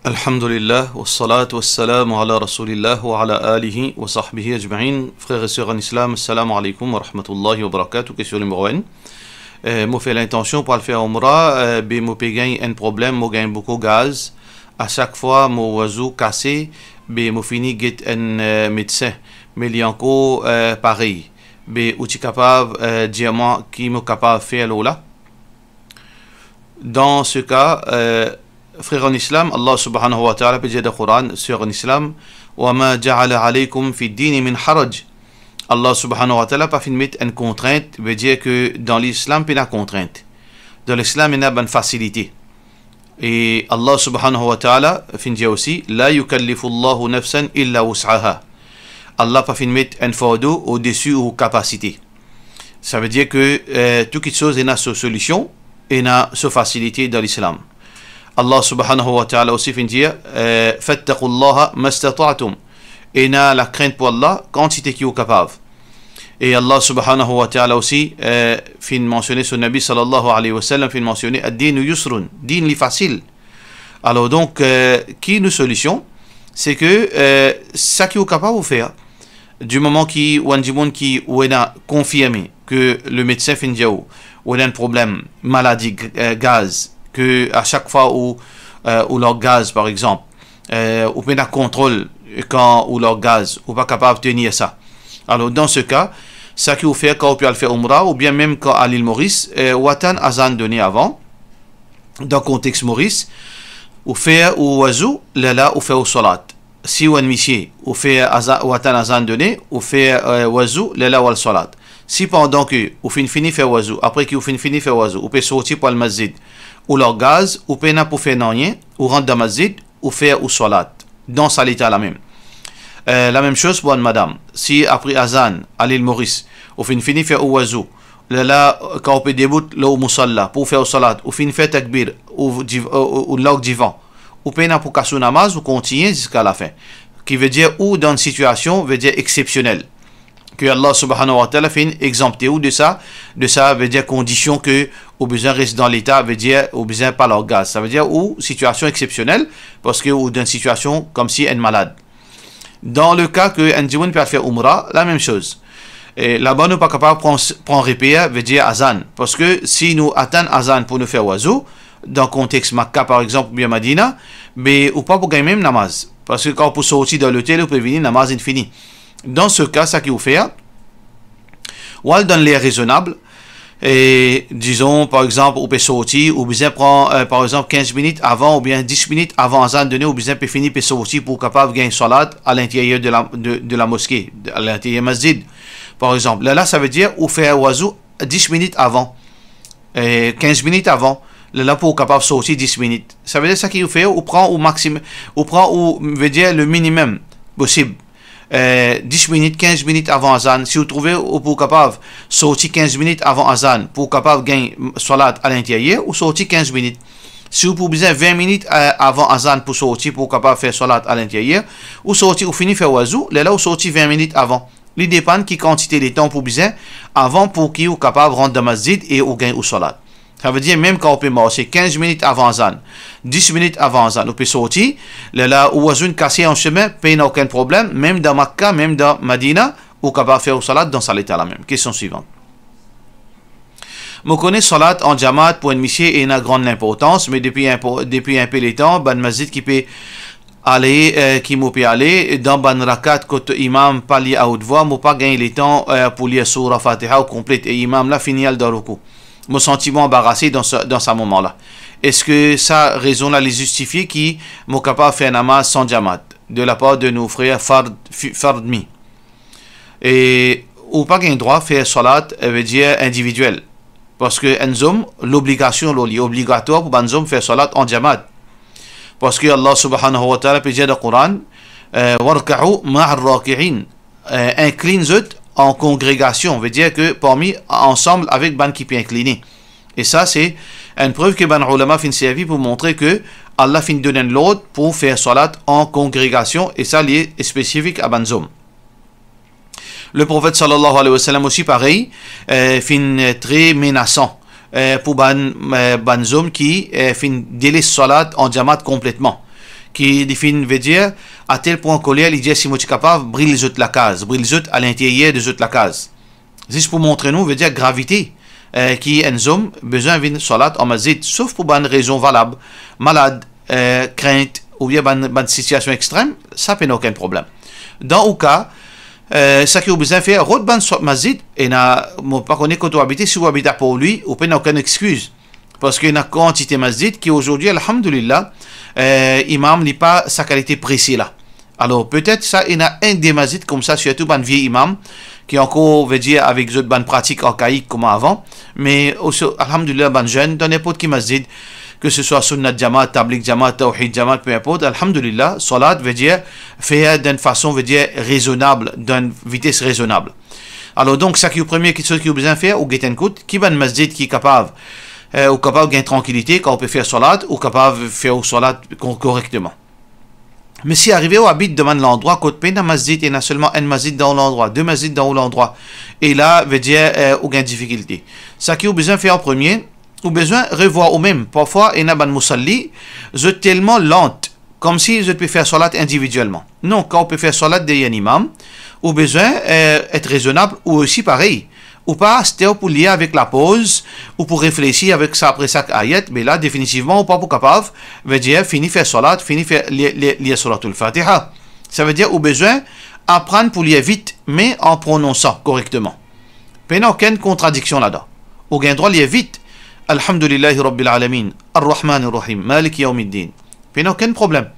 Alhamdulillah, wassalatu wassalamu ala rasulillah wa ala alihi wa sahbihi ajma'in. Frères et sœurs en islam, assalamu alaikum wa rahmatullahi wa barakatuh. Question numéro 1. Moi fait l'intention pour le faire umrah, moi gagne un problème, moi gagne beaucoup de gaz. À chaque fois, mon oiseau cassé, moi fini get un médecin. Mais il y a encore pareil. Ou tu capable diamant qui me capable de faire là. Dans ce cas, frère en islam, Allah subhanahu wa ta'ala peut dire dans le Coran sur en islam, wa ma ja'ala alaykum fi dini min haraj. Allah subhanahu wa ta'ala pas fait mettre une contrainte, veut dire que dans l'islam il y a une contrainte. Dans l'islam il y a une facilité. Et Allah subhanahu wa ta'ala fait dire aussi, la yukallifu Allahu nafsan illa wus'aha. Allah pas fait mettre un fardeau au-dessus aux capacités. Ça veut dire que toute chose est une solution et une facilité dans l'islam. Allah subhanahu wa ta'ala aussi fait dire fattaqullaha mastata'tum. Et na la crainte pour Allah quantité qui est capable. Et Allah subhanahu wa ta'ala aussi fait mentionner son Nabi sallallahu alayhi wa sallam, fait mentionner ad-din yusrun, din li facile. Alors donc qui est une solution, c'est que ça qui est capable de faire du moment qui ou a confirmé que le médecin fait dire ou a un problème maladie gaz, que à chaque fois où leur gaz par exemple ou peut un contrôle quand ou leur gaz ou pas capable de tenir ça, alors dans ce cas ça qui vous fait quand on peut le faire umrah ou bien même quand à l'île Maurice watan azan donné avant dans le contexte Maurice ou faire ou oiseau là ou faire au salat si ou un monsieur ou fait watan azan donné ou faire oiseau là ou al salat. Si pendant que vous finissez faire oiseau, après que vous finissez faire oiseau, vous pouvez sortir pour le masjid, ou leur gaz, ou pouvez pour faire rien, ou rentrer dans le masjid, ou faire ou salat. Dans sa l'état la même. La même chose pour madame. Si après Azan, à l'île Maurice, vous finissez faire oiseau, là, quand vous pouvez débuter là au musalla, pour faire au salat, ou finissez faire takbir, ou l'og divan, ou pouvez pour casser namaz, ou continuer jusqu'à la fin. Qui veut dire, ou dans une situation, veut dire exceptionnelle. Que Allah subhanahu wa ta'ala fait une exempté ou de ça veut dire condition que au besoin reste dans l'état, veut dire au besoin pas leur gaz, ça veut dire ou situation exceptionnelle parce que ou dans une situation comme si elle est malade. Dans le cas que un djimoun peut faire umrah, la même chose. Et là-bas nous pas capable prendre repère veut dire azan parce que si nous attendons azan pour nous faire oiseau dans le contexte Makkah par exemple ou bien Madina, mais ou pas pour gagner même namaz parce que quand on peut sortir dans l'hôtel ou peut venir namaz infini. Dans ce cas, ça qui vous fait, ou elle donne l'air raisonnable, et disons par exemple, ou peut sortir, ou bien prend par exemple 15 minutes avant, ou bien 10 minutes avant Azan donné, ou bien peut finir par sortir pour capable gagner salat à l'intérieur de la mosquée, à l'intérieur masjid, par exemple. Là, ça veut dire, ou faire oiseau 10 minutes avant, et 15 minutes avant. Là, pour capable sortir 10 minutes. Ça veut dire ça qui vous fait, ou prend au maximum, ou veut dire le minimum possible. 10 minutes, 15 minutes avant Azan, si vous trouvez pour capable sortir 15 minutes avant Azan pour capable gagner salat à l'intérieur ou sortir 15 minutes. Si vous pouvez 20 minutes avant Azan pour sortir pour capable faire salat à l'intérieur ou sortir ou finir faire oiseau, là ou sortir 20 minutes avant. Il dépend qui quantité de temps pour besoin avant pour qui vous capable rentrer dans masjid et ou gagner au salat. Ça veut dire même quand on peut marcher 15 minutes avant Azan, 10 minutes avant Azan, on peut sortir, là où on a cassé en chemin, pas aucun problème, même dans Makkah, même dans Madina, ou capable faire au salat dans sa l'état la même. Question suivante. Je connais salat en jamaat pour un monsieur et une grande importance, mais depuis un peu de temps, ban masjid qui peut aller, qui peut aller, dans ban rakat, quand imam parle à haute voix, moi pas gagner le temps pour lire surah Fatiha au complète, et imam là finit le daruku. Mon sentiment embarrassé dans ce moment-là. Est-ce que ça raison là les justifier qui m'ont capable de faire namaz sans jamaat de la part de nos frères fardmi et ou pas gain droit faire salat veut dire individuel parce que un homme l'obligation obligatoire pour un homme faire salat en jamaat parce que Allah subhanahu wa ta'ala peut dire dans le Coran warka'u ma'ar raki'in incline en congrégation, veut dire que parmi ensemble avec ban qui peut incliner. Et ça c'est une preuve que ban ulama fin servi pour montrer que Allah fin donne l'ordre pour faire salat en congrégation et ça lié spécifique à ban zom. Le prophète sallallahu alayhi wa sallam aussi pareil fin très menaçant pour ban zom qui fin délaisse salat en jamaat complètement. qui définit, veut dire, à tel point qu'on il dit, si moi tu es capable, brille les autres la case, brille les autres à l'intérieur des autres la case. Juste pour montrer nous, veut dire gravité, qui est un homme, besoin d'une salat en masjid, sauf pour une raison valable, malade, crainte, ou bien une situation extrême, ça n'a aucun problème. Dans le cas, ça qui a besoin de faire, route ban masjid, et n'a pas connaît quand on habite, si vous habitez pour lui, ou pas aucune excuse. Parce qu'il y a une quantité masjid qui aujourd'hui, alhamdulillah, imam n'est pas sa qualité précise là. Alors peut-être ça, il y a un des masjid comme ça, surtout un vieux imam, qui encore, veut dire, avec d'autres bonnes pratiques archaïques comme avant, mais aussi, alhamdulillah, ban jeune, dans n'importe qui masjid, que ce soit sunnat jamaat, tabligh jamaat, tawhid jamaat, peu importe, alhamdulillah, salat veut dire faire d'une façon, veut dire raisonnable, d'une vitesse raisonnable. Alors donc, ça qui est le premier chose qui est besoin de faire, ou get qui va un masjid qui est capable, ou capable de gagner tranquillité, quand on peut faire salat, ou capable de faire salat correctement. Mais si arrivé au habite devant l'endroit, côté peine un masjid, il y a seulement un masjid dans l'endroit, deux masjids dans l'endroit, et là, veut dire, ou gain difficulté. Ça qui est besoin de faire en premier, ou besoin de revoir ou même. Parfois, il y a un musalli, c'est tellement lente, comme si je peux faire salat individuellement. Non, quand on peut faire salat derrière un imam, ou besoin être raisonnable, ou aussi pareil. Ou pas, c'était pour lier avec la pause, ou pour réfléchir avec ça après chaque ayat, mais là, définitivement, ou pas pour capable, veut dire, fini faire salat, fini faire lire suratul Fatiha. Ça veut dire, ou besoin apprendre pour lire vite, mais en prononçant correctement. Il n'y a aucune contradiction là-dedans. Ou gain droit lire vite. Alhamdulillahi Rabbil Alamin, Ar-Rahman Ar-Rahim, Malik Yawmiddin. Il n'y a aucun problème.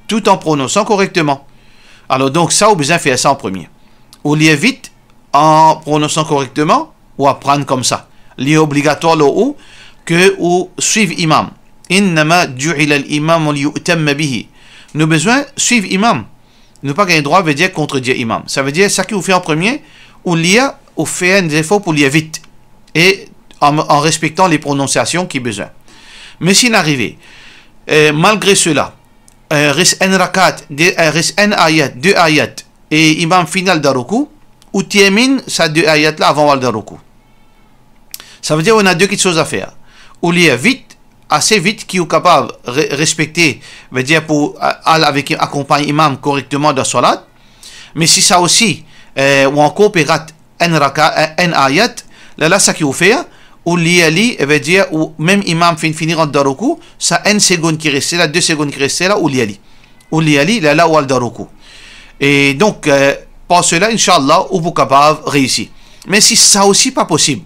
Tout en prononçant correctement. Alors donc, ça, ou besoin faire ça en premier. Ou lire vite, en prononçant correctement, ou apprendre comme ça. L'est obligatoire là où que ou suivre imam. Innama ju'ila al-imam liyu'tamma bihi. Nous besoin suivre imam. Ne pas gagner droit veut dire contredire imam. Ça veut dire ça qui vous fait en premier, ou lire, ou faire un effort pour lire vite. Et en respectant les prononciations qui besoin. Mais s'il arrive, malgré cela, reste un rakat, reste un ayat, deux ayat, et imam final de ruku, ou termine ces deux ayats là avant le ruku. Ça veut dire qu'on a deux petites choses à faire. Ou lire vite, assez vite, qui est capable de respecter, veut dire pour aller avec accompagner imam correctement dans salat. Mais si ça aussi, ou encore peut rater un rakat, un ayat, là ça qui vous fait, ou liali, veut dire, ou même imam finir en daruku, ça 1 seconde qui reste là, 2 secondes qui reste là, ou liali. Ou liali, là, ou al daruku. Et donc, par cela, Inch'Allah, ou vous capable de réussir. Mais si ça aussi pas possible,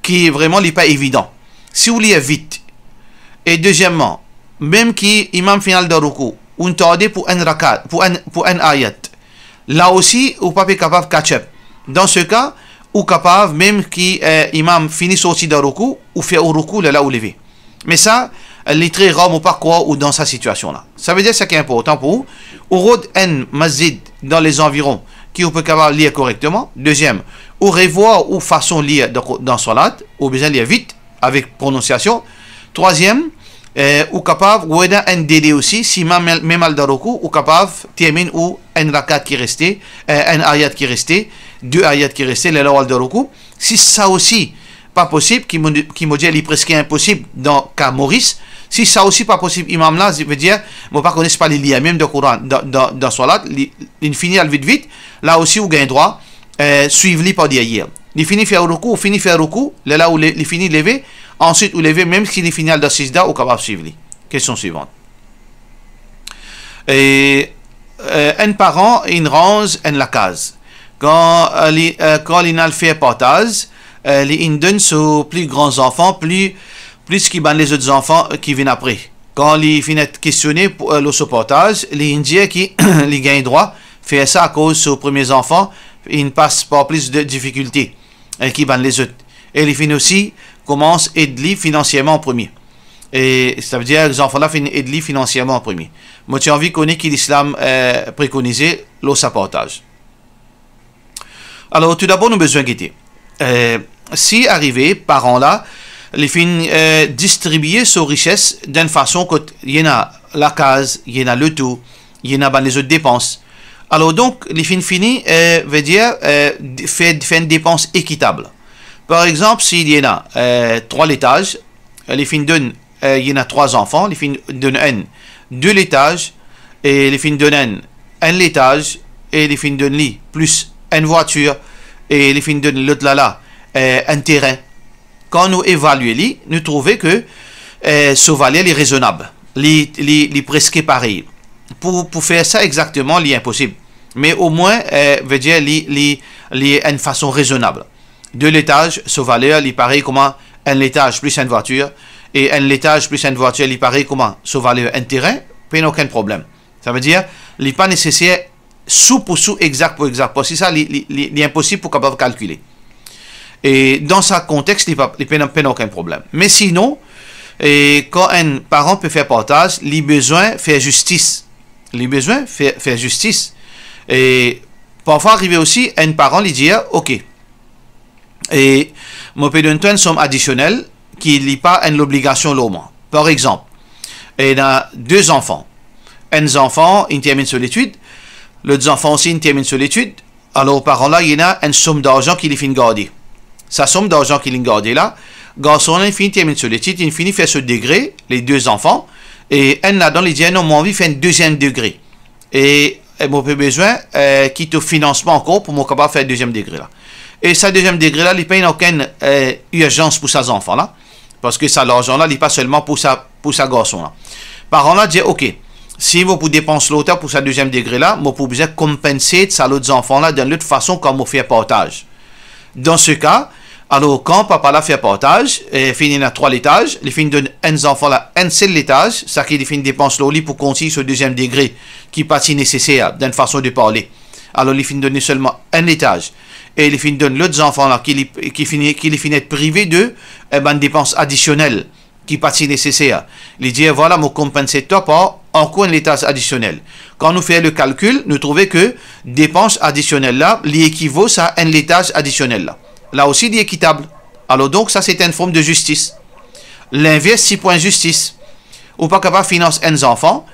qui est vraiment n'est pas évident, si vous liez vite, et deuxièmement, même qui imam final daruku, ou tardé pour un rakat, pour un ayat, là aussi, ou pas capable de catch up. Dans ce cas, ou capable, même qui imam finit sorti d'un ruku, ou fait au ruku là où lever. Mais ça, les très rares ou pas quoi, ou dans sa situation là. Ça veut dire ce qui est important pour vous. Ou road un masjid dans les environs, qui vous peut capable lire correctement. Deuxième, ou revoir ou façon lire dans salat, ou besoin lire vite, avec prononciation. Troisième, ou capable, ou un délai aussi, si même al daruku, ou capable, termine ou un rakat qui restait, un ayat qui restait, deux ayats qui restaient, les lawal de ruku. Si ça aussi pas possible, qui me dit presque impossible dans cas Maurice, si ça aussi pas possible, imam là, je veux dire, moi pas connais pas les liens, même de Coran, dans salat, il finit vite, là aussi, vous gagnez droit, suivez-les par derrière. Il finit faire ruku, ou finit faire ruku, là où il finit lever, ensuite, vous levez, même s'il est fini dans sijda, ou capable de suivre. Question suivante. Et, un parent, il range la case. Quand il a fait partage, il donne aux plus grands enfants, plus qu'il ban les autres enfants qui viennent après. Quand il finit questionner pour le partage, il dit qu'il gagne droit, fait ça à cause de ses premiers enfants, il passe par plus de difficultés qui ban les autres. Et il finit aussi, commence à aider financièrement en premier. Et ça veut dire que les enfants-là finissent aider financièrement en premier. Moi, j'ai envie de connaître que l'islam préconisait le partage. Alors, tout d'abord, nous avons besoin de guetter. Si arrivé, parents-là, les fins distribuer ses richesses d'une façon qu'il y en a la case, il y en a le tout, il y en a les autres dépenses. Alors, donc, les fins finis veut dire faire une dépense équitable. Par exemple, s'il y en a 3 laitages, les fins donnent, il y en a 3 enfants, les fins donnent 2 laitages, et les fins donnent un laitage, et les fins donnent plus une voiture, et les fins donnent l'autre là, un terrain. Quand nous évaluons, nous trouvons que ce valeur est raisonnable, est presque pareil. Pour faire ça exactement, c'est impossible. Mais au moins, veut dire, une façon raisonnable. 2 laitages, ce valeur, il paraît comment un laitage plus une voiture, et un laitage plus une voiture, il paraît comment ce valeur un terrain, puis aucun problème. Ça veut dire, il n'est pas nécessaire sous pour sous, exact pour exact. Parce que ça, il est impossible pour capable calculer. Et dans ce contexte, il n'y a aucun problème. Mais sinon, quand un parent peut faire partage, il a besoin de faire justice. Il a besoin de faire justice. Et parfois, arriver aussi, un parent lui dit, ok, et moi, je peux donner une somme additionnelle qui n'est pas une obligation l'homme. Par exemple, il a 2 enfants. Un enfant, il termine sur l'étude. L'autre enfant aussi, il termine sur l'étude. Alors, parent là, il y a une somme d'argent qu'il finit de garder. Sa somme d'argent qu'il a gardée là, garçon là, il finit de terminer sur l'étude, il finit de faire ce degré, les 2 enfants, et un là-dedans, il dit, non, moi, envie de faire un 2e degré. Et moi, j'ai besoin quitte au financement encore pour moi capable de faire 2e degré là. Et sa 2e degré là, il paye aucune urgence pour ses enfants là, parce que ça, l'argent là, il n'est pas seulement pour sa garçon là. Parent là dit, ok, si vous pour dépenser l'autre pour sa 2e degré là, moi, pour besoin compenser ça l'autre enfant là d'une autre façon comme on fait partage. Dans ce cas, alors quand papa là fait partage, il finit à 3 laitages, il finit donne un enfant là un seul laitage, ça qui finit dépense l'oli pour continuer ce 2e degré qui n'est pas si nécessaire d'une façon de parler. Alors il finit donner seulement un laitage. Et il finit donner l'autre enfant là qui finit être privé de une dépense additionnelle qui n'est pas si nécessaire. Il dit voilà, mon compensateur par encore un laitage additionnel. Quand nous faisons le calcul, nous trouvons que dépense additionnelle là, l'équivaut à un laitage additionnel là. Là aussi, il est équitable. Alors donc, ça c'est une forme de justice. L'inverse, 6 points justice. Ou pas capable de financer un enfant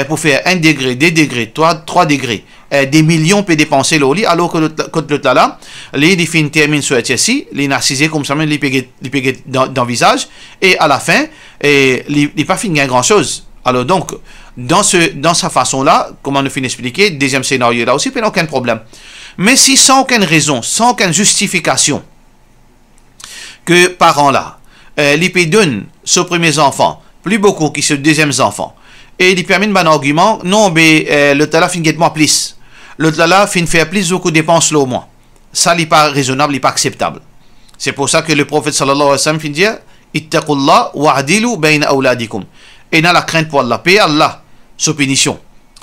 pour faire 1 degré, 2 degrés, 3 degrés. Des millions peut dépenser l'eau, alors que l'autre là, il finit termine sur ici, il narcisé comme ça, il peut dans le visage, et à la fin, il n'est pas fini grand chose. Alors donc, dans sa façon là, comment nous finit expliquer, 2e scénario là aussi, il n'y a aucun problème. Mais si sans aucune raison, sans aucune justification, que parents là, il peut donner ce premier enfant plus beaucoup que ce 2e enfant, et il permet un argument, non, mais l'autre là finit moins plus. L'autre là finit faire plus beaucoup de dépenses là au moins. Ça n'est pas raisonnable, n'est pas acceptable. C'est pour ça que le prophète sallallahu alayhi wa sallam finit dire, ittaqullah wa'adilu bayna awladikum. Et dans la crainte pour Allah, paix Allah, sous punition.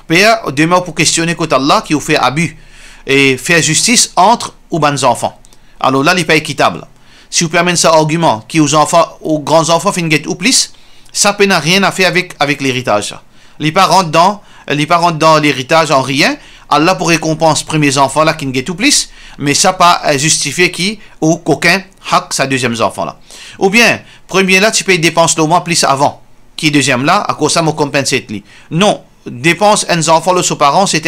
Paix demain pour questionner contre Allah qui vous fait abus et faire justice entre ou bons enfants. Alors là, il n'est pas équitable. Si vous permettez ça argument qui aux enfants, aux grands enfants finissent ou plus, ça n'a rien à faire avec l'héritage. Les parents dans l'héritage en rien. Allah pour récompense premiers enfants là qui ne tout plus, mais ça pas justifier qui ou qu'aucun hak sa 2e enfant là. Ou bien premier là tu payes dépenses le mois plus avant, qui 2e là à cause ça me compense li. Non, dépense un enfant le sous parents c'est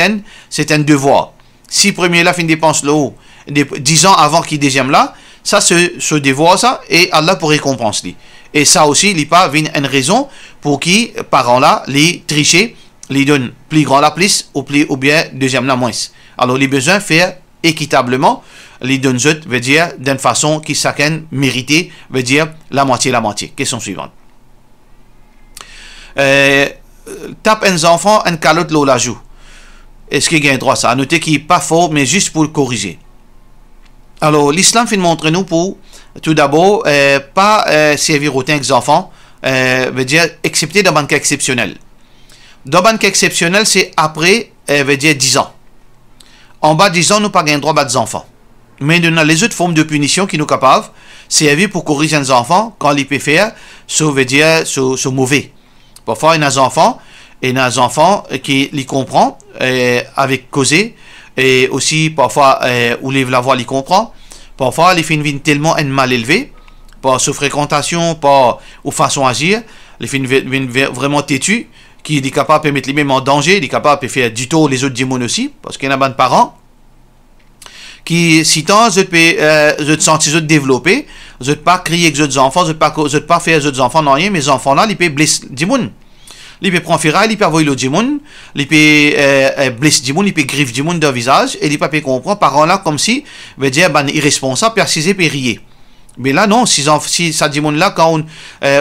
un devoir. Si premier là fin dépense le haut 10 ans avant qui 2e là, ça ce devoir ça et Allah pour récompense li. Et ça aussi il pas une raison pour qui parents là les tricher, les donne plus grand la plus ou bien 2e la moins. Alors les besoins faire équitablement, les donne veut dire d'une façon qui chacun mérité, veut dire la moitié. Question suivante. Tape un enfant un calotte l'eau la joue. Est-ce qu'il y a un droit ça? À noter qu'il n'est pas fort, mais juste pour le corriger. Alors l'islam fait montrer nous pour tout d'abord pas servir autant que les enfants, veut dire excepté dans un cas exceptionnel. Dans un cas exceptionnel, c'est après, veut dire 10 ans. En bas de 10 ans, nous n'avons pas le droit à des enfants. Mais nous avons les autres formes de punition qui nous capables, servir pour corriger les enfants quand ils peuvent faire, ça veut dire, ce mauvais. Parfois, il y a des enfants, qui les comprennent, avec causer, et aussi, parfois, où les la voix les comprend. Parfois, les filles viennent tellement mal élevés, par sa fréquentation, par ou façon d'agir, les filles viennent vraiment têtus, qui est capable de mettre les mêmes en danger, il est capable de faire du tout les autres démons aussi, parce qu'il y a des parents qui, si tant, je sentir développer, je ne pas crier avec les autres enfants, je ne pas faire les autres enfants, non rien, mes enfants là, ils peuvent blesser les démons. il peut prendre ferraille, il peut envoyer le djimoun, il peut blesser djimoun, il peut griffer djimoun dans le visage, et il peut comprendre parents là comme si, veut dire, ben, irresponsable, persisé, peut rier. Mais là, non, si ça djimoun là, quand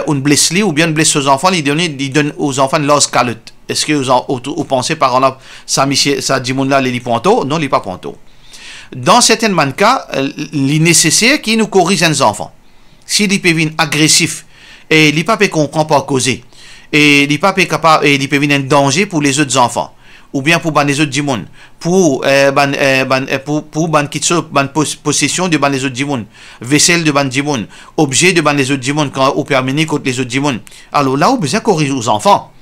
on blesse lui, ou bien on blesse aux enfants, il donne aux enfants l'os calotte. Est-ce que vous pensez parents là, ça djimoun là, il est ponto? Non, il n'est pas ponto. Dans certains cas, il est nécessaire qu'il nous corrige les enfants. S'il est agressif, et il n'est pas comprendre pas causer, et il n'est pas capable, et il peut venir un danger pour les autres enfants, ou bien pour les autres djimoun, pour possession de les autres djimoun, vaisselle de djimoun, objet de les autres djimoun, quand on permet contre les autres djimoun. Alors là, on a besoin de corriger aux enfants.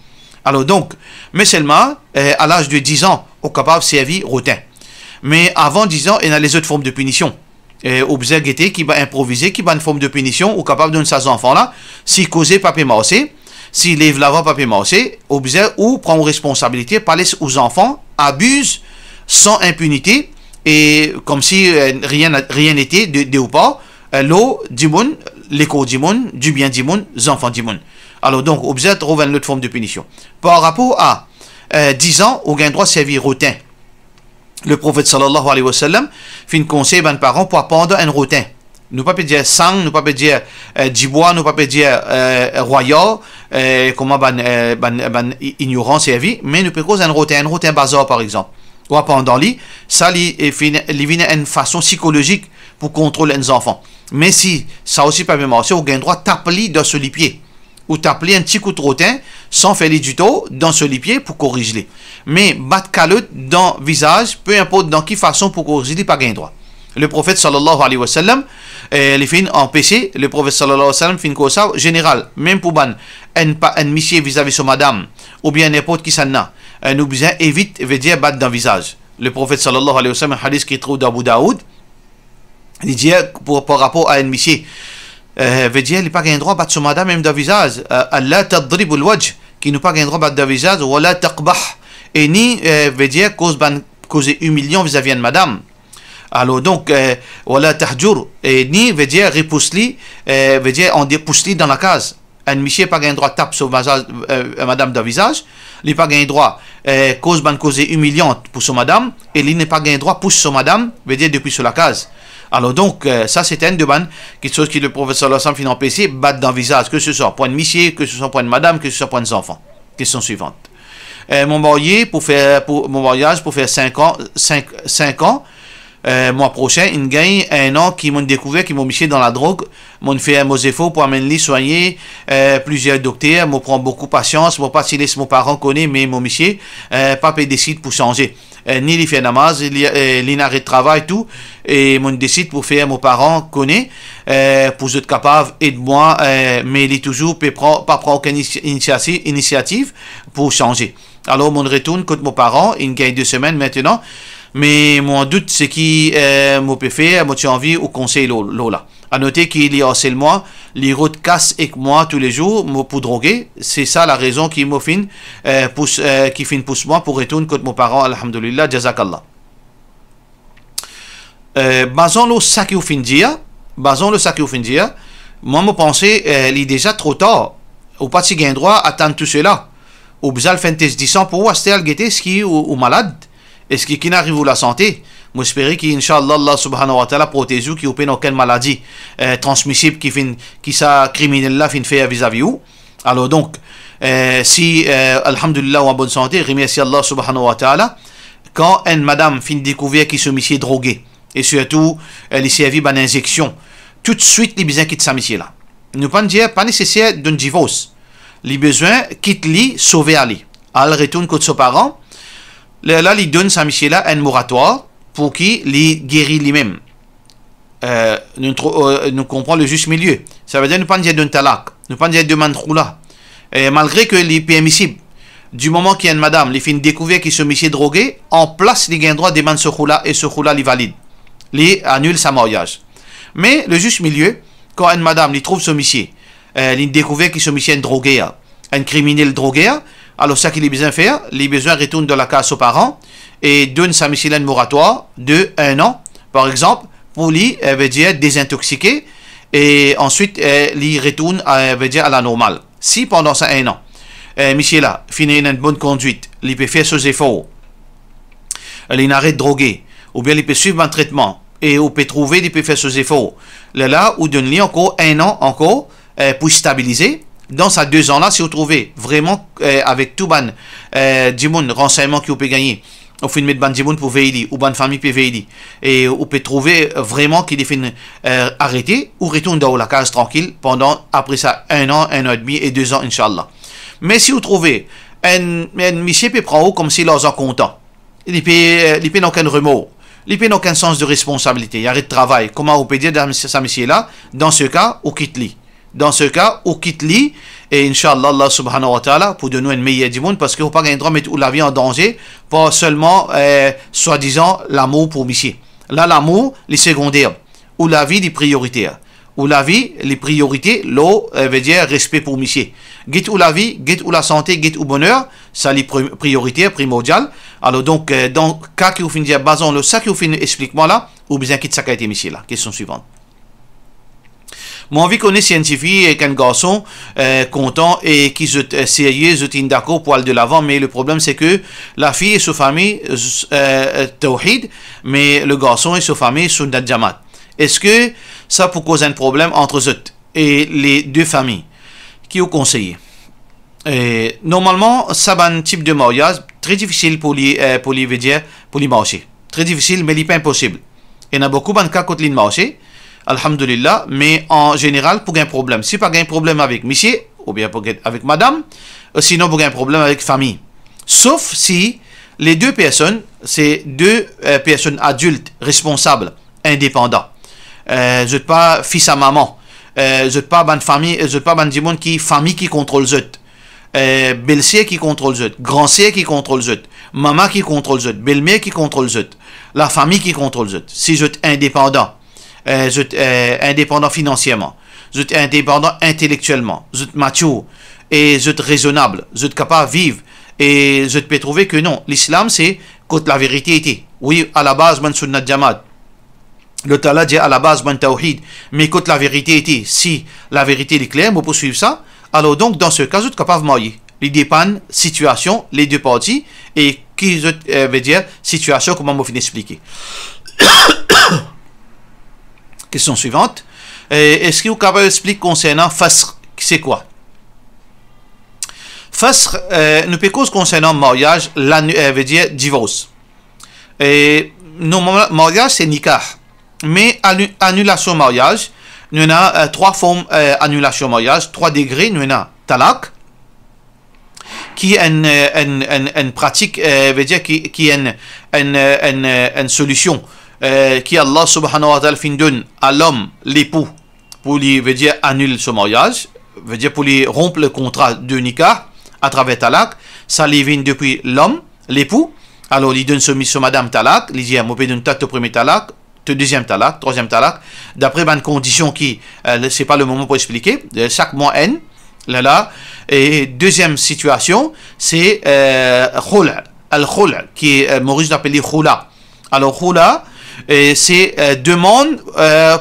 Alors donc, mais seulement, à l'âge de 10 ans, on est capable de servir rotin. Mais avant 10 ans, il y a les autres formes de punition. Au besoin guetter qui va improviser, qui va une forme de punition, ou capable de donner ces enfants-là, s'il cause papier marcé, s'il lève l'avant papier marcé, au besoin ou prend responsabilité, parler aux enfants, abuse sans impunité, et comme si rien n'était, de ou pas, l'eau, dimoun, l'écho dimoun, du bien dimoun, les enfants dimoun. Alors donc, au besoin trouver une autre forme de punition. Par rapport à 10 ans, on a le droit de servir rotin. Le prophète sallallahu alayhi wa sallam fait un conseil à un parent pour apprendre un rotin. Nous ne pouvons pas dire sang, nous ne pouvons pas dire dibois, nous ne pouvons pas dire royal, comment ignorant servi, mais nous pouvons dire un rotin bazar par exemple. Ou apprendre lui, ça il vient une façon psychologique pour contrôler les enfants. Mais si ça aussi pas bien marché, on a le droit de taper dans ce pied. Ou t'appeler un petit coup de rotin sans faire les du tout dans ce pied pour corriger. Mais battre calotte dans le visage, peu importe dans quelle façon pour corriger, pas gain droit. Le prophète sallallahu alayhi wa sallam, il fait en PC, le prophète sallallahu alayhi wa sallam fait une chose générale, même pour un monsieur vis-à-vis de madame, ou bien n'importe qui s'en a, nous besoin évite, veut dire battre dans le visage. Le prophète sallallahu alayhi wa sallam, un hadith qui trouve dans Abu Daoud, il dit par rapport à un monsieur, veut dire il n'a pas gain droit battre sur madame même dans le visage. Allah tadrib al-wajh, qui n'a pas gain droit battre dans le visage, ou la taqbah, et ni veut dire cause humiliant vis-à-vis de madame. Alors donc, voilà tahjour, et ni veut dire repousse-li, veut dire on dépousse-li dans la case. Un monsieur n'a pas gain droit tape sur madame dans le visage, il n'a pas gain droit cause humiliante pour son madame, et il n'a pas gain droit pousse sur madame, veut dire depuis sur la case. Alors donc, ça c'est un demande, quelque chose que le prophète sallallahu alayhi wa sallam fait en PC, battre dans le visage, que ce soit point de monsieur, que ce soit point de madame, que ce soit point des enfants. Question suivante. Mon mariage pour faire 5 ans, mois prochain, il gagne un an qui m'ont découvert, qui m'ont mis dans la drogue, m'ont fait un efforts pour amener soigner, plusieurs docteurs, m'ont prend beaucoup de patience, m'ont pas si laisse mon parent connaît, mais mon monsieur, papa décide pour changer. Ni il fait namaz, il arrête de travail, tout, et mon décide pour faire mon parent connaît, pour être capable et de moi, mais il est toujours pas prendre aucune initiative pour changer. Alors, mon retourne contre mon parent, il gagne 2 semaines maintenant, mais mon doute, c'est qui m'a peut faire, moi, tu as envie au conseil là. À noter qu'il y a harcèlement, les routes cassent avec moi tous les jours, pour droguer. C'est ça la raison qui m'a fait pousse moi pour retourner contre mon parent, alhamdulillah, jazakallah. Basons le sac qui fin dire, moi, je pensais, il est déjà trop tard. Ou pas si gain droit à attendre tout cela. Ou besoin de faire test 10 ans pour voir si elle ski ou malade. Est-ce qu'il arrive à la santé? Moi, j'espère qu'Inch'Allah, Allah subhanahu wa ta'ala protège ou qui n'a aucune maladie transmissible qui sa criminel là fait vis-à-vis ou. Alors donc, si, alhamdulillah, ou en bonne santé, remercie Allah subhanahu wa ta'ala, quand une madame fin découvert qui se monsieur drogué, et surtout, elle est servie par une injection, tout de suite, les besoins quitte sa monsieur là. Nous pas dire, pas nécessaire d'un divorce. Les besoins quitte lui, sauver Ali. Elle retourne contre ses parents. Là, il donne sa monsieur là un moratoire pour qu'il guérit lui-même. Nous comprenons le juste milieu. Ça veut dire nous pas dire d'un talak, nous pas dire demande roula. Malgré que les permissible, du moment qu'il y a une madame, les filles découvert qu'il se monsieur drogué, en place, les gains droit demande ce roula et ce roula les valide. Les annule sa mariage. Mais le juste milieu, quand une madame lui trouve ce monsieur, il découvert qu'il se monsieur drogué, un criminel drogué, alors ça qu'il a besoin de faire, les besoins retournent dans la case aux parents et donne sa mission moratoire de 1 an, par exemple, pour lui, veut dire désintoxiquer et ensuite, lui retourne, veut dire à la normale. Si pendant ça 1 an, monsieur là, finit une bonne conduite, il peut faire ses efforts, il arrête de droguer, ou bien il peut suivre un traitement, et on peut trouver, il peut faire ses efforts. Là, ou donne-lui encore 1 an encore pour stabiliser. Dans ces 2 ans-là, si vous trouvez vraiment avec tout ban renseignements que vous pouvez gagner, au fin de ban pour veiller, ou ban famille peut veiller, et vous pouvez trouver vraiment qu'il est fin arrêté, ou retourne dans la case tranquille pendant, après ça, 1 an, 1 an et demi et 2 ans, Inch'Allah. Mais si vous trouvez un monsieur peut prendre comme s'il est content, il peut aucun remords, il peut aucun sens de responsabilité, il arrête de travail. Comment vous pouvez dire à ce monsieur-là, dans ce cas, ou quitte-lui. Dans ce cas, ou quitte-lui, et Inch'Allah, Allah subhanahu wa ta'ala, pour donner une meilleure du monde, parce que vous pas gagner droit mettre la vie en danger, pas seulement, soi-disant, l'amour pour monsieur. Là, l'amour, les secondaires, ou la vie, les prioritaires. Ou la vie, les priorités, l'eau, veut dire respect pour monsieur. Guide ou la vie, guide ou la santé, guide ou bonheur, ça les prioritaires, primordial. Alors donc, dans le cas que vous finissez, basons le ça que vous finissez, explique-moi là, ou bien quitte ça qui a été monsieur là. Question suivante. Moi, envie qu'on est scientifique et qu'un garçon content et qui est sérieux, est d'accord pour aller de l'avant, mais le problème c'est que la fille et sa famille tawhid, mais le garçon et sa famille sunnat jamat. Est-ce que ça peut causer un problème entre eux et les 2 familles qui vous conseillez? Normalement, ça c'est un type de mariage très difficile pour les marcher. Très difficile, mais il n'est pas impossible. Il y en a beaucoup de cas contre les marcher. Alhamdulillah, mais en général, pour un problème. Si pas un problème avec monsieur, ou bien avec madame, sinon pour un problème avec famille. Sauf si les 2 personnes, c'est 2 personnes adultes, responsables, indépendants. Je n'ai pas fils à maman. Je n'ai pas une famille, je n'ai pas une monde qui famille qui contrôle les autres. Belle-sœur qui contrôle les autres. Grand-sœur qui contrôle les autres. Maman qui contrôle les autres. Belle-mère qui contrôle les autres. La famille qui contrôle les autres. Si je suis indépendant, je suis indépendant financièrement, je suis indépendant intellectuellement, je suis mature et je suis raisonnable, je suis capable de vivre et je peux trouver que non, l'islam c'est contre la vérité était. Oui, à la base, man sunnat jamad. Le Tala dit à la base, man tawhid, mais contre la vérité était. Si la vérité est claire, vous pouvez suivre ça. Alors donc, dans ce cas, je suis capable de marier. Il dépend situation, les 2 parties, et qui veut dire situation, comment vous finissez expliquer. Question suivante. Est-ce que vous pouvez expliquer concernant Fasr? C'est quoi? Fasr, nous pouvons concernant mariage, veut dire divorce. Normalement, mariage c'est nikah. Mais annulation mariage, nous avons 3 formes annulation mariage, 3 degrés. Nous avons talak, qui est une pratique, veut dire qui est une solution. Qui Allah subhanahu wa ta'ala fin donne à l'homme, l'époux, pour lui, veut dire, annule ce mariage, veut dire pour lui rompre le contrat de nikah à travers talak, ça lui vient depuis l'homme, l'époux, alors il donne ce madame talak, il dit, moi, je donne le premier talak, le deuxième talak, troisième talak, d'après une condition qui, c'est pas le moment pour expliquer, chaque mois N, là, et deuxième situation, c'est khula, al-khula, qui est, Maurice l'appelle khula. Alors, khula, c'est demande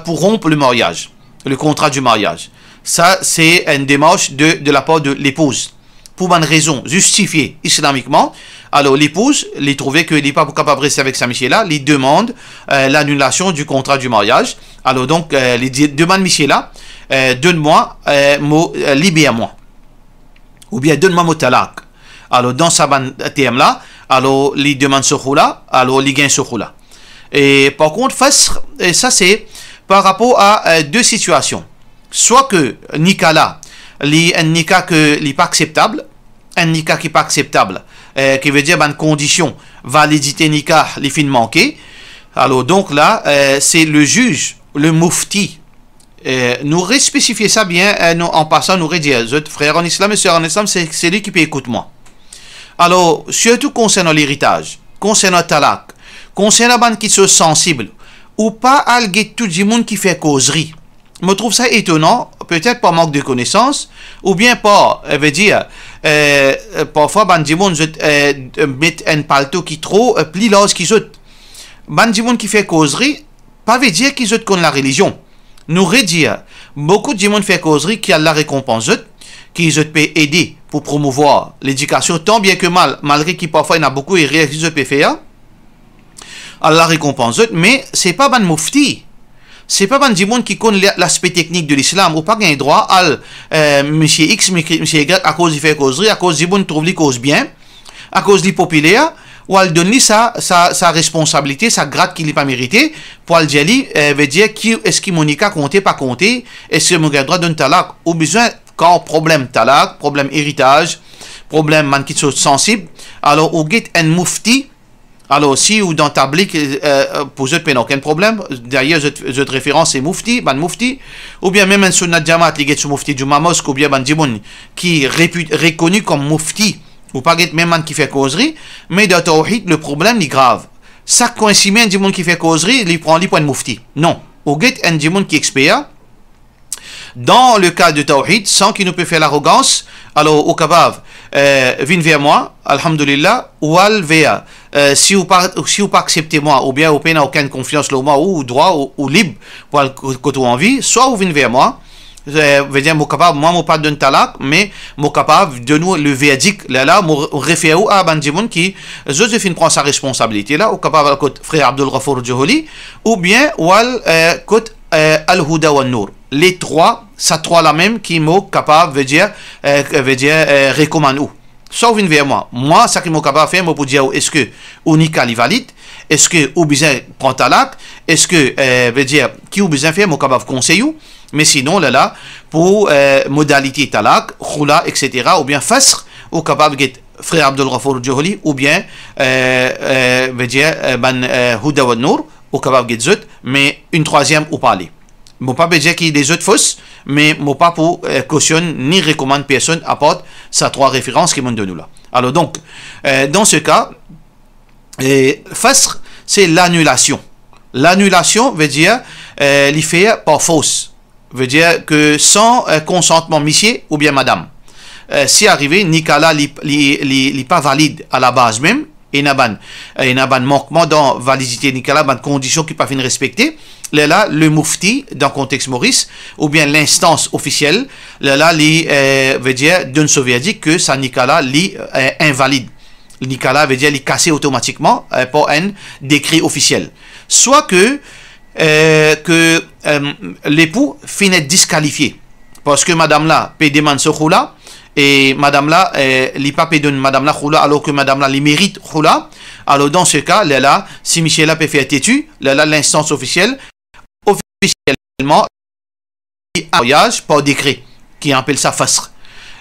pour rompre le mariage, le contrat du mariage. Ça, c'est une démarche de la part de l'épouse. Pour une raison justifiée islamiquement, alors l'épouse, il trouvait qu'il n'est pas capable de rester avec sa monsieur-là, il demande l'annulation du contrat du mariage. Alors donc, il demande monsieur-là, donne-moi, libère-moi. Ou bien donne-moi mon talak. Alors dans sa thème-là, alors il demande ce khula, alors il gagne ce khula. Et par contre, ça c'est par rapport à 2 situations. Soit que nikah là, un nikah qui n'est pas acceptable, un nikah qui n'est pas acceptable, qui veut dire une condition, validité nikah, les fins manquées. Alors donc là, c'est le juge, le mufti, nous respécifier ça bien, en passant, nous redire, frère en islam et sœur en islam, c'est lui qui peut écouter moi. Alors, surtout concernant l'héritage, concernant talak, concernant les gens qui sont sensibles, ou pas alguer tout le monde qui fait causerie. Je me trouve ça étonnant, peut-être par manque de connaissances, ou bien par, veut dire, parfois, les gens mettent un palto qui trop plie l'os qui saute. Les gens qui fait causerie, pas veut dire qu'ils sont contre la religion. Nous redire, beaucoup de gens fait causerie qui a la récompense, qui peut aider pour promouvoir l'éducation, tant bien que mal, malgré qu'il parfois il y en a beaucoup, et rien qui peut faire, Allah récompense, mais c'est pas ban mufti. C'est pas ban du monde qui connaît l'aspect technique de l'islam, ou pas gain droit à monsieur X, monsieur Y, à cause il fait causerie, à cause du monde trouve les causes bien, à cause du populaire, ou elle donne sa responsabilité, sa grade qu'il n'est pas mérité, pour elle dire, veut dire, qui est-ce qu'il m'a compté, pas compté, est-ce que mon droit donne talak, ou besoin, quand problème talak, problème héritage, problème man qui sont sensible, alors, ou get un mufti. Alors, si ou dans ta blique, pour eux, pas aucun problème. D'ailleurs, cette référence est mufti, ban mufti, ou bien même un sunnat jamaat, qui est mufti du mosque, ou bien ban djimoun, qui est reconnu comme mufti, ou pas même man qui fait causerie, mais dans tawhid, le problème est grave. Ça coïncide un djimoun qui fait causerie, il prend les points de mufti. Non. Ou get un djimoun qui est expert, dans le cas de tawhid, sans qu'il ne peut faire l'arrogance, alors, au kabab, viens vers moi, alhamdulillah, ou al vers, si vous pas acceptez moi, ou bien vous n'avez aucune confiance en moi, ou droit, ou libre, pour que vous envie, soit vous venez vers moi, veut dire, mon capable, moi, mon pas de talak, mais mon capable de nous le verdict, là, mon réfère à Bandimoun qui, Joséphine prend sa responsabilité, là, au capable, frère Abdul Ghafour Joholi, ou bien, ou al, al-Huda wa Nour. Les trois, ça trois la même qui m'ont capable, veut dire, recommande où. Soit vous vers moi. Moi, ça qui m'ont capable de faire, moi, pour dire, est-ce que, Unika est valide? Est-ce que, ou besoin prend talak? Est-ce que, veut dire, qui ou besoin faire, moi, capable de conseiller? Mais sinon, là, pour, modalité talak, khula, etc., ou bien fasr, ou capable de frère Abdul Ghafour Joholi, ou bien, veut dire, Huda wa Nour, ou capable de zut, mais une troisième, ou parler. Mon pas dire qu'il y a des autres fausses, mais mon pas pour cautionne ni recommande personne apporte ces trois références qui m'ont donné là. Alors donc, dans ce cas, fasr, c'est l'annulation. L'annulation veut dire l'effet par fausse. Veut dire que sans consentement monsieur ou bien madame. Si arrivé, Nicolas n'est pas valide à la base même, il y a un manquement dans validité Nicolas, une condition qui n'est pas fin respectée. Là, le mufti, dans le contexte Maurice, ou bien l'instance officielle, là, veut dire d'un soviétique que ça Nicolas est invalide. Nicolas veut dire il est cassé automatiquement par un décret officiel. Soit que l'époux finit disqualifié parce que madame là peut demander ce khoula et madame là li pas peut donner madame là khoula alors que madame là li mérite khoula. Alors dans ce cas là, si Michel là peut faire têtu, là l'instance officiellement un mariage par décret qui appelle ça fasr.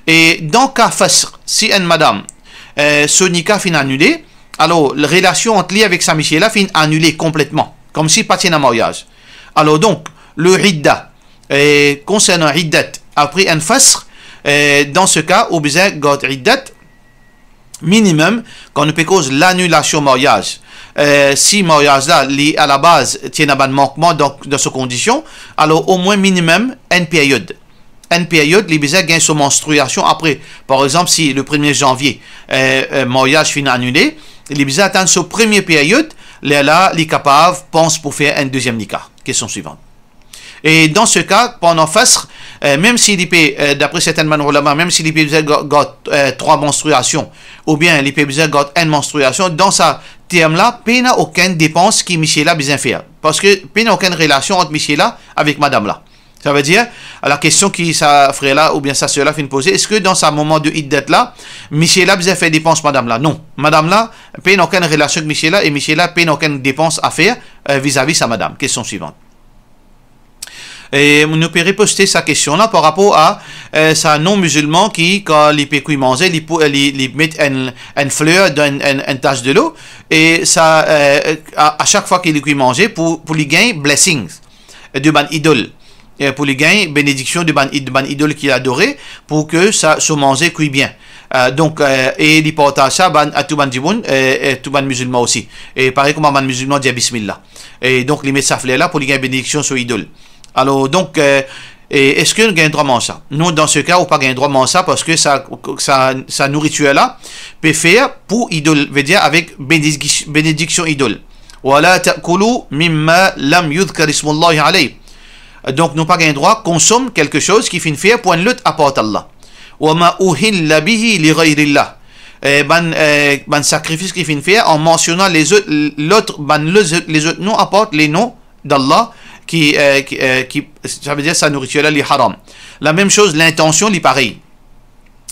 Et dans le cas fasr, si une madame ce nika fin annulé, alors la relation entre lui avec sa Michel là fin annulée complètement, comme si pas un mariage. Alors donc le idda concernant iddat après un fasr, dans ce cas au besoin got iddat minimum quand on peut cause l'annulation mariage. Si mariage là à la base tient un manquement dans ces conditions, alors au moins minimum une période. Une période, les besoins gagnent son menstruation après. Par exemple, si le 1er janvier, mariage finit annulé, les besoins attendent ce première période, là, les capables pensent pour faire un deuxième nikah. Question suivante. Et dans ce cas, pendant fasr, même s'il peut, d'après certaines manroulama, même s'il peut avoir 3 menstruations, ou bien il peut avoir une menstruation, dans sa terme-là, il n'y a aucune dépense qui Michel-là besoin faire. Parce que il n'y a aucune relation entre Michel-là avec madame-là. Ça veut dire, la question qui sa frère-là, ou bien sa soeur-là, fait poser, est-ce que dans ce moment de iddat-là, Michel-là besoin faire dépense madame-là? Non. Madame-là, il n'y a aucune relation avec Michel-là, et Michel-là, il n'y a aucune dépense à faire vis-à-vis sa madame. Question suivante. Et nous pouvons poster sa question là par rapport à sa non-musulman qui, quand les pécouilles mangent, ils mettent une fleur dans une tache de l'eau et ça, à chaque fois qu'il les mange, pour les gagner blessings de ban idole, pour les gagner bénédiction de ban idole qu'il a adoré pour que ça se mange cuit bien. Donc, et il partage ça à tout ban djiboun et tout ban musulman aussi. Et pareil comme un ban musulman dit bismillah. Et donc, ils mettent sa fleur là pour les gagner bénédiction sur idole. Alors, donc, est-ce qu'on a un droit à ça? Non, dans ce cas, on n'a pas un droit à ça parce que sa nourriture-là peut faire pour idole, veut dire avec bénédiction idole. Wala ta'kulu mimma lam yudhkar ismullahi alayh. Donc, nous n'avons pas un droit, consomme quelque chose qui finit faire pour une lutte à part Allah. وَمَا أُهِلَّ بِهِ لِغَيْرِ اللَّهِ. Ban sacrifice qui finit faire en mentionnant les autres, les autres noms apportent les noms d'Allah qui ça veut dire sa nourriture là, les haram. La même chose, l'intention, les pareil.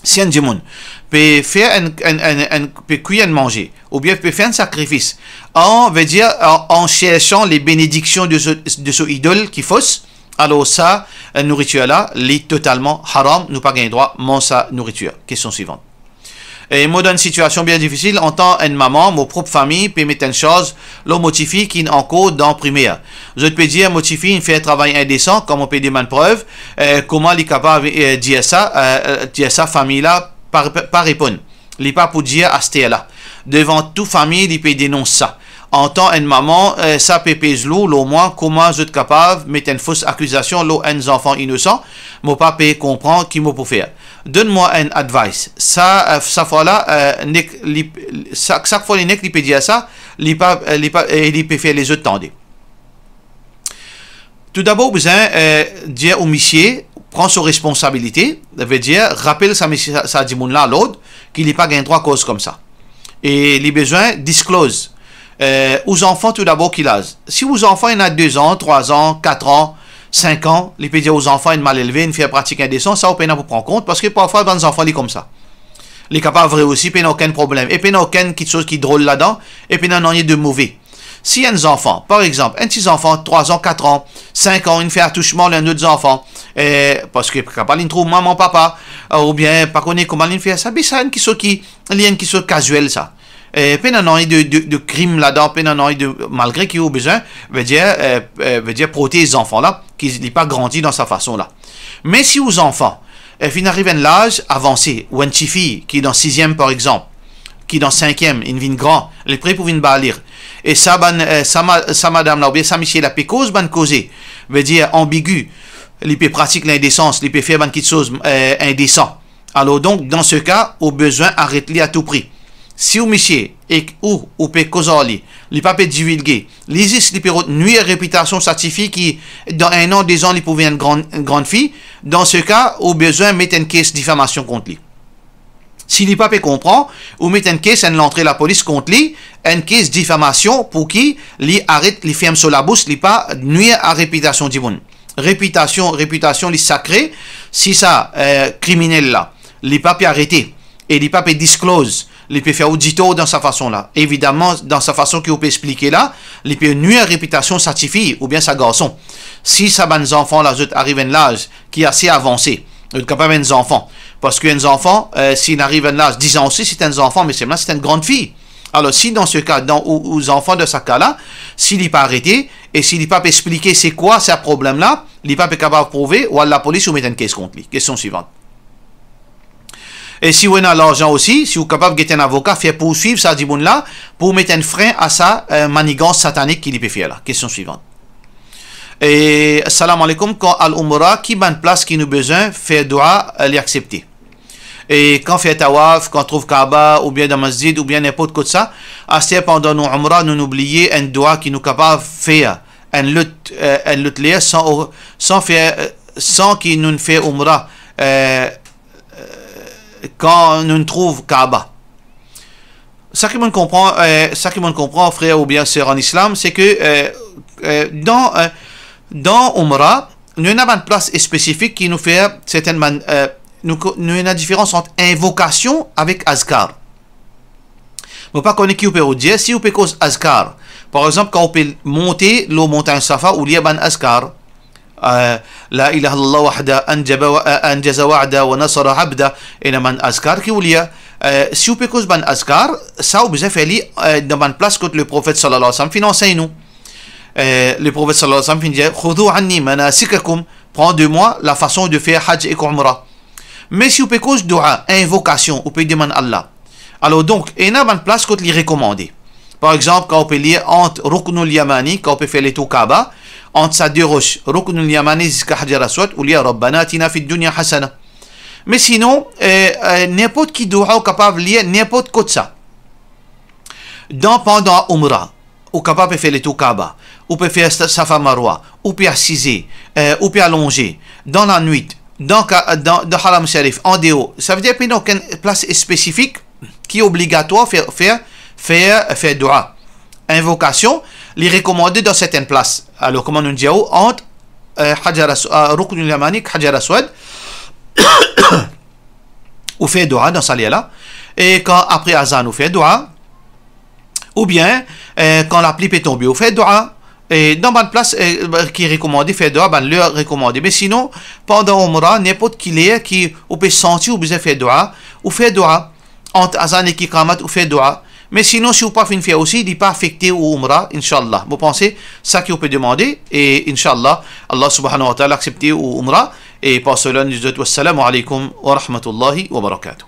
Si un djimoun peut faire peut cuire un manger, ou bien peut faire un sacrifice, veut dire, en cherchant les bénédictions de ce idole qui fausse, alors ça, nourriture là, est totalement haram, nous pas gagner droit, mon sa nourriture. Question suivante. Et moi, dans une situation bien difficile, en tant une maman, mon propre famille, peut mettre une chose, l'on motifie qui est en cours dans primaire. Je peux dire, motifie, il fait un travail indécent, comme on peut dire une preuve, comment il est capable de dire ça, famille-là, par répondre. Il n'est pas pour dire à ce là. Devant toute famille, il peut dénoncer ça. En tant une maman, ça peut peser lourd, au moins, comment je suis capable de mettre une fausse accusation, l'eau, un enfant innocent, mon papa peut comprendre qui m'a pour faire. Donne-moi un advice. Ça fois-là, chaque fois qu'il peut dire ça, il peut faire les autres tendus. Tout d'abord, besoin dire au monsieur, prend ses responsabilités, veut dire, rappelle ça dit là à l'autre, qu'il n'est pas gagné droit à cause comme ça. Et les besoins disclose. Aux enfants, tout d'abord, qu'il a. Si aux enfants, il y en a 2 ans, 3 ans, 4 ans, 5 ans, les peut dire aux enfants, ils mal élevés, ils font pratique indécente, ça, on peut pas prendre compte, parce que parfois, les enfants, ils sont comme ça. Les capables vrai aussi, puis il n'y a aucun problème. Et puis il n'y a aucune chose qui est drôle là-dedans, et puis il n'y a rien de mauvais. Si un enfant, par exemple, un petit enfant, 3 ans, 4 ans, 5 ans, il fait attouchement l'un d'autres enfants, parce que capable, il trouve maman, papa, ou bien, pas connaît comment il fait ça, mais ça, il y a une chose casuelle, ça. Puis il y a de crimes là-dedans, puis il y a malgré qu'il y a besoin, veut dire protéger les enfants-là, qu'ils n'aient pas grandi dans sa façon-là. Mais si aux enfants, ils arrivent à un âge avancé, ou une petite fille qui est dans 6e par exemple, qui est dans 5e, il vient grand, elle est prêt pour venir balir. Et ça, madame là, ou bien ça, monsieur, la cause, causée, veut dire ambigu, il peut pratiquer l'indécence, il peut faire quelque chose indécent. Alors donc, dans ce cas, au besoin, arrête-les à tout prix. Si vous monsieur ou peut causer les pas divulguer les peut nuire réputation certifiée qui dans 1 an 2 ans il pouvait une grande fille, dans ce cas au besoin mettre une caisse diffamation contre lui. Si les pas comprend ou mettre une caisse l'entrée la police contre lui, une caisse diffamation pour qui li arrête les ferme sur la bouche, li pas nuire à réputation du monde. Réputation li sacré, si ça criminel là, les pas arrêter et les pas disclose. Il peut faire audito dans sa façon là. Évidemment, dans sa façon qu'il peut expliquer là, il peut nuire à la réputation certifiée ou bien sa garçon. Si ça va des enfants là, arrivent à un âge qui est assez avancé, ils sont capables des enfants. Parce qu'un enfant, s'il arrive à un âge 10 ans aussi, c'est un enfant, mais c'est une grande fille. Alors, si dans ce cas, aux enfants de ce cas-là, s'il n'est pas arrêté et s'il n'est pas expliquer c'est quoi ce problème-là, il n'est pas capable de prouver ou à la police ou mettre une caisse contre lui. Question suivante. Et si vous avez l'argent aussi, si vous êtes capable de get un avocat, faire poursuivre ça, là, pour mettre un frein à sa manigance satanique qu'il peut faire là. Question suivante. Et salam alaikum, quand al-umra, qui ban place qui nous besoin, faire dua, l'accepter. Et quand fait tawaf, quand trouve Kaaba, ou bien dans masjid, ou bien n'importe quoi de ça, assez pendant nos umra, nous n'oublions un dua qui nous capable de faire un lutte sans qu'il nous fait umra, quand nous trouve Kaaba. Ça qui me comprend, frère ou bien sœur en islam, c'est que dans Umrah, nous avons une place spécifique qui nous fait certaines nous avons une différence entre invocation avec azkar. Je ne sais pas qui vous peut dire, si vous pouvez cause azkar. Par exemple, quand on peut monter l'eau montagne Safa, ou il y a un azkar. La ilaha illallah wahda anjaza wa'da wa nasara abda ina man azkar qui oulia si vous pouvez cause ban azkar ça vous besoin faire dans une place que le prophète sallallahu alayhi wa sallam finance nous le prophète sallallahu alayhi wa sallam finit dire khudhu anni manasikakum prends de moi la façon de faire hajj et umrah. Mais si vous pouvez cause dua invocation vous pouvez demander Allah. Alors donc il y a une place que les recommandé. Par exemple quand on peut lire entre ruknul yamani quand on peut faire les Kaaba entre sa 2 roches, Ruknul Yamani Zika Hajar Aswad, ou liya Rabbana Atina Fid Dunya Hasana. Mais sinon, n'importe qui doit capable de lire n'importe quoi de ça. Pendant Umrah, ou capable de faire les Kaaba, ou peut faire Safa Marwa, ou peut assiser, ou peut allonger, dans la nuit, Donc, dans Haram Sharif, en déo, ça veut dire qu'il n'y a aucune place spécifique qui est obligatoire faire dua. Invocation, les recommander dans certaines places. Alors, comment nous disons, entre Rukn al-Yamani, Hajar Aswad, ou faire dua dans ce lieu-là. Et quand après Azan, on fait dua. Ou bien, quand la pluie est tombée, on fait dua. Et dans une place qui est recommandée, faire dua, ben leur recommandé. Mais sinon, pendant Umrah, n'importe qui l'est, qui on peut sentir ou besoin faire dua, ou faire dua. Entre Azan et Kikamat, ou faire dua. Mais sinon, si vous ne pouvez pas faire aussi, il n'est pas affecté au Umrah, Inch'Allah. Vous pensez, ça qu'on peut demander, et Inch'Allah, Allah subhanahu wa ta'ala accepté au Umrah. Et par cela, nous disons, wassalamu alaikum wa rahmatullahi wa barakatuh.